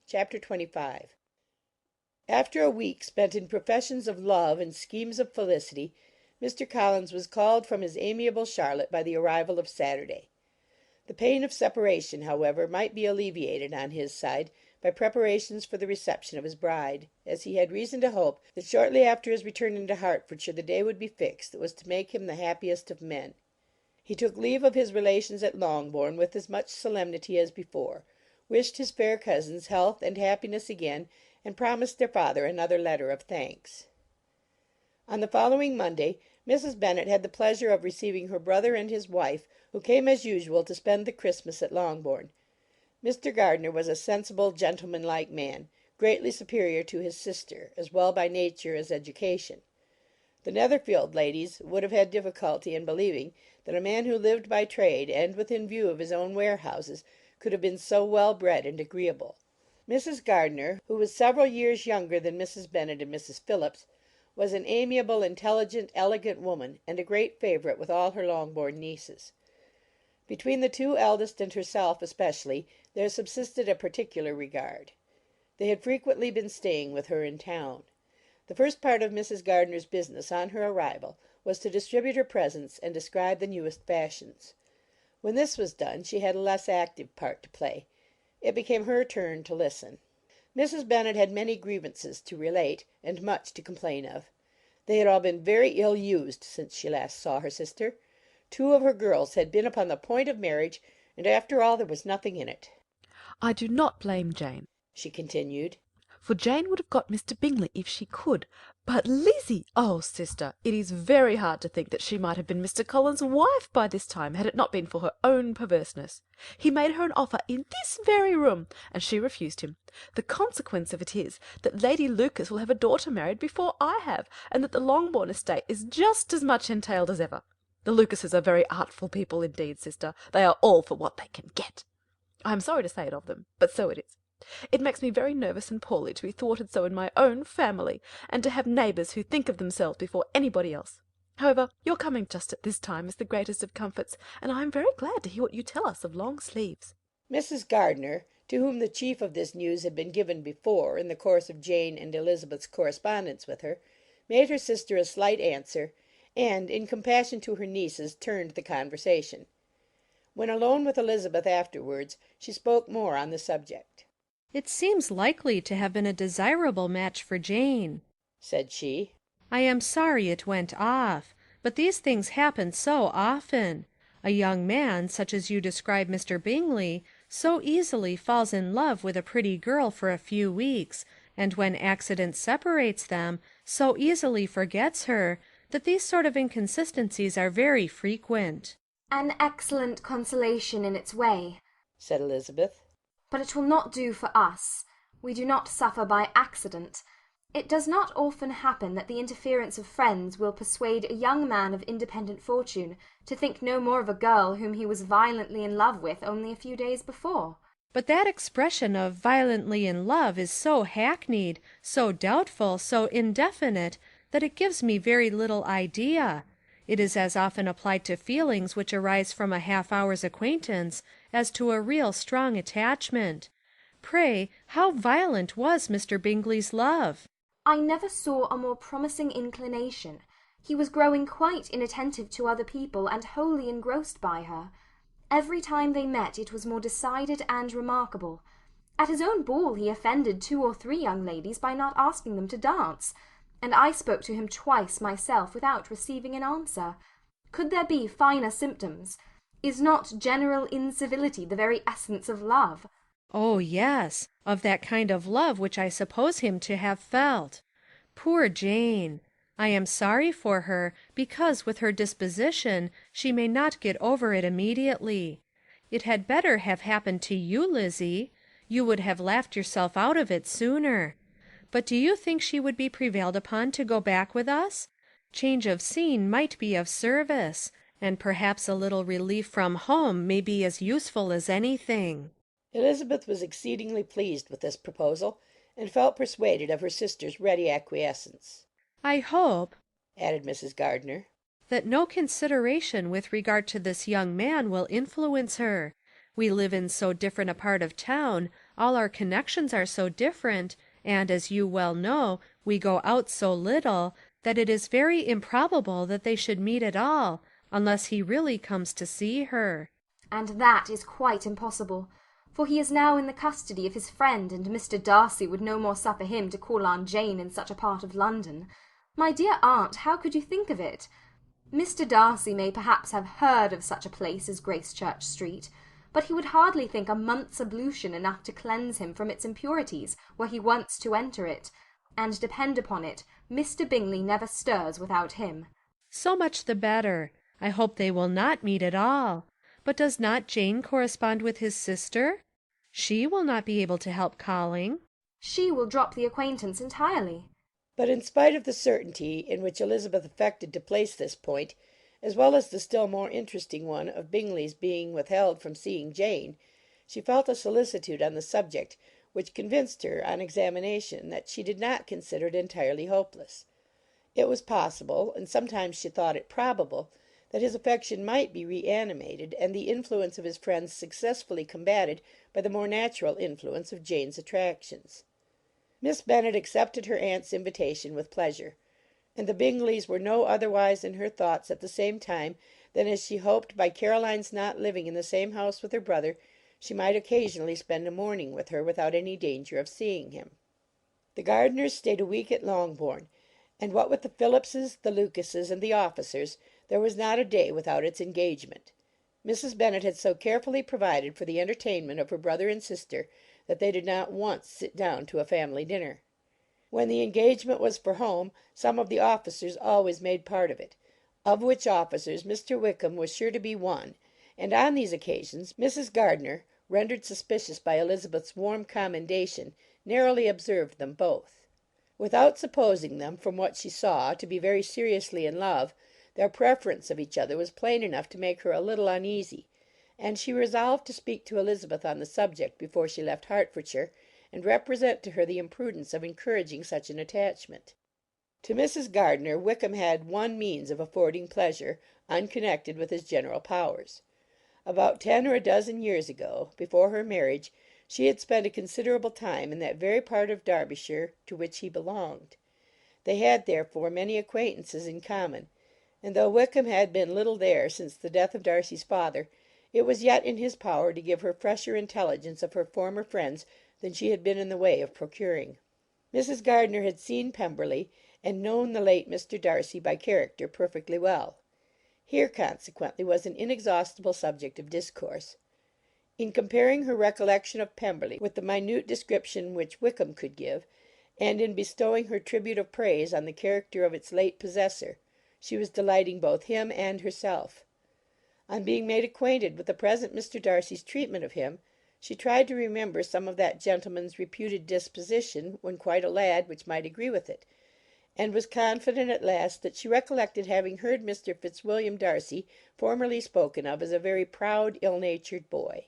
Chapter 25. After a week spent in professions of love and schemes of felicity, Mr. Collins was called from his amiable Charlotte by the arrival of Saturday. The pain of separation, however, might be alleviated on his side by preparations for the reception of his bride, as he had reason to hope that shortly after his return into Hertfordshire the day would be fixed that was to make him the happiest of men. He took leave of his relations at Longbourn with as much solemnity as before, wished his fair cousins health and happiness again, and promised their father another letter of thanks. On the following Monday, Mrs. Bennet had the pleasure of receiving her brother and his wife, who came as usual to spend the Christmas at Longbourn. Mr. Gardiner was a sensible, gentlemanlike man, greatly superior to his sister, as well by nature as education. The Netherfield ladies would have had difficulty in believing that a man who lived by trade, and within view of his own warehouses, could have been so well bred and agreeable. Mrs. Gardiner, who was several years younger than Mrs. Bennet and Mrs. Phillips, was an amiable, intelligent, elegant woman, and a great favourite with all her Longbourn nieces. Between the two eldest and herself especially there subsisted a particular regard. They had frequently been staying with her in town. The first part of Mrs. Gardiner's business on her arrival was to distribute her presents and describe the newest fashions. When this was done she had a less active part to play. It became her turn to listen. Mrs. Bennet had many grievances to relate, and much to complain of. They had all been very ill used since she last saw her sister. Two of her girls had been upon the point of marriage, and after all there was nothing in it. "I do not blame Jane," she continued, "for Jane would have got Mr. Bingley if she could. But Lizzie! Oh, sister, it is very hard to think that she might have been Mr. Collins's wife by this time, had it not been for her own perverseness. He made her an offer in this very room, and she refused him. The consequence of it is that Lady Lucas will have a daughter married before I have, and that the Longbourn estate is just as much entailed as ever. The Lucases are very artful people indeed, sister. They are all for what they can get. I am sorry to say it of them, but so it is. It makes me very nervous and poorly to be thwarted so in my own family, and to have neighbours who think of themselves before anybody else. However, your coming just at this time is the greatest of comforts, and I am very glad to hear what you tell us of long sleeves." Mrs. Gardiner, to whom the chief of this news had been given before, in the course of Jane and Elizabeth's correspondence with her, made her sister a slight answer, and, in compassion to her nieces, turned the conversation. When alone with Elizabeth afterwards, she spoke more on the subject. "It seems likely to have been a desirable match for Jane," said she. "I am sorry it went off, but these things happen so often. A young man, such as you describe Mr. Bingley, so easily falls in love with a pretty girl for a few weeks, and when accident separates them, so easily forgets her, that these sort of inconsistencies are very frequent." "An excellent consolation in its way," said Elizabeth. "but it will not do for us. We do not suffer by accident. It does not often happen that the interference of friends will persuade a young man of independent fortune to think no more of a girl whom he was violently in love with only a few days before." "But that expression of violently in love is so hackneyed, so doubtful, so indefinite, that it gives me very little idea. It is as often applied to feelings which arise from a half-hour's acquaintance as to a real strong attachment. Pray, how violent was Mr. Bingley's love?" "I never saw a more promising inclination. He was growing quite inattentive to other people, and wholly engrossed by her. Every time they met it was more decided and remarkable. At his own ball he offended 2 or 3 young ladies by not asking them to dance, and I spoke to him twice myself without receiving an answer. Could there be finer symptoms? Is not general incivility the very essence of love?" "Oh, yes, of that kind of love which I suppose him to have felt. Poor Jane! I am sorry for her, because with her disposition she may not get over it immediately. It had better have happened to you, Lizzie. You would have laughed yourself out of it sooner. But do you think she would be prevailed upon to go back with us? Change of scene might be of service, and perhaps a little relief from home may be as useful as anything." Elizabeth was exceedingly pleased with this proposal, and felt persuaded of her sister's ready acquiescence. "I hope," added Mrs. Gardiner, "that no consideration with regard to this young man will influence her. We live in so different a part of town, all our connections are so different, and, as you well know, we go out so little, that it is very improbable that they should meet at all, unless he really comes to see her." "And that is quite impossible, for he is now in the custody of his friend, and Mr. Darcy would no more suffer him to call on Jane in such a part of London. My dear aunt, how could you think of it? Mr. Darcy may perhaps have heard of such a place as Gracechurch Street, but he would hardly think a month's ablution enough to cleanse him from its impurities were he once to enter it, and depend upon it, Mr. Bingley never stirs without him." "So much the better. I hope they will not meet at all. But does not Jane correspond with his sister? She will not be able to help calling." "She will drop the acquaintance entirely." But in spite of the certainty in which Elizabeth affected to place this point, as well as the still more interesting one of Bingley's being withheld from seeing Jane, she felt a solicitude on the subject which convinced her, on examination, that she did not consider it entirely hopeless. It was possible, and sometimes she thought it probable, that his affection might be reanimated, and the influence of his friends successfully combated by the more natural influence of Jane's attractions. Miss Bennet accepted her aunt's invitation with pleasure, and the Bingleys were no otherwise in her thoughts at the same time than as she hoped, by Caroline's not living in the same house with her brother, she might occasionally spend a morning with her without any danger of seeing him. The Gardiners stayed a week at Longbourn, and what with the Phillipses, the Lucases, and the officers, there was not a day without its engagement. Mrs. Bennet had so carefully provided for the entertainment of her brother and sister that they did not once sit down to a family dinner. When the engagement was for home, some of the officers always made part of it, of which officers Mr. Wickham was sure to be one, and on these occasions Mrs. Gardiner, rendered suspicious by Elizabeth's warm commendation, narrowly observed them both. Without supposing them, from what she saw, to be very seriously in love, their preference of each other was plain enough to make her a little uneasy, and she resolved to speak to Elizabeth on the subject before she left Hertfordshire, and represent to her the imprudence of encouraging such an attachment. To Mrs. Gardiner Wickham had one means of affording pleasure, unconnected with his general powers. About 10 or a dozen years ago, before her marriage, she had spent a considerable time in that very part of Derbyshire to which he belonged. They had, therefore, many acquaintances in common, and though Wickham had been little there since the death of Darcy's father, it was yet in his power to give her fresher intelligence of her former friends than she had been in the way of procuring. Mrs. Gardiner had seen Pemberley, and known the late Mr. Darcy by character perfectly well. Here, consequently, was an inexhaustible subject of discourse. In comparing her recollection of Pemberley with the minute description which Wickham could give, and in bestowing her tribute of praise on the character of its late possessor, she was delighting both him and herself. On being made acquainted with the present Mr. Darcy's treatment of him, she tried to remember some of that gentleman's reputed disposition when quite a lad which might agree with it, and was confident at last that she recollected having heard Mr. Fitzwilliam Darcy formerly spoken of as a very proud, ill-natured boy.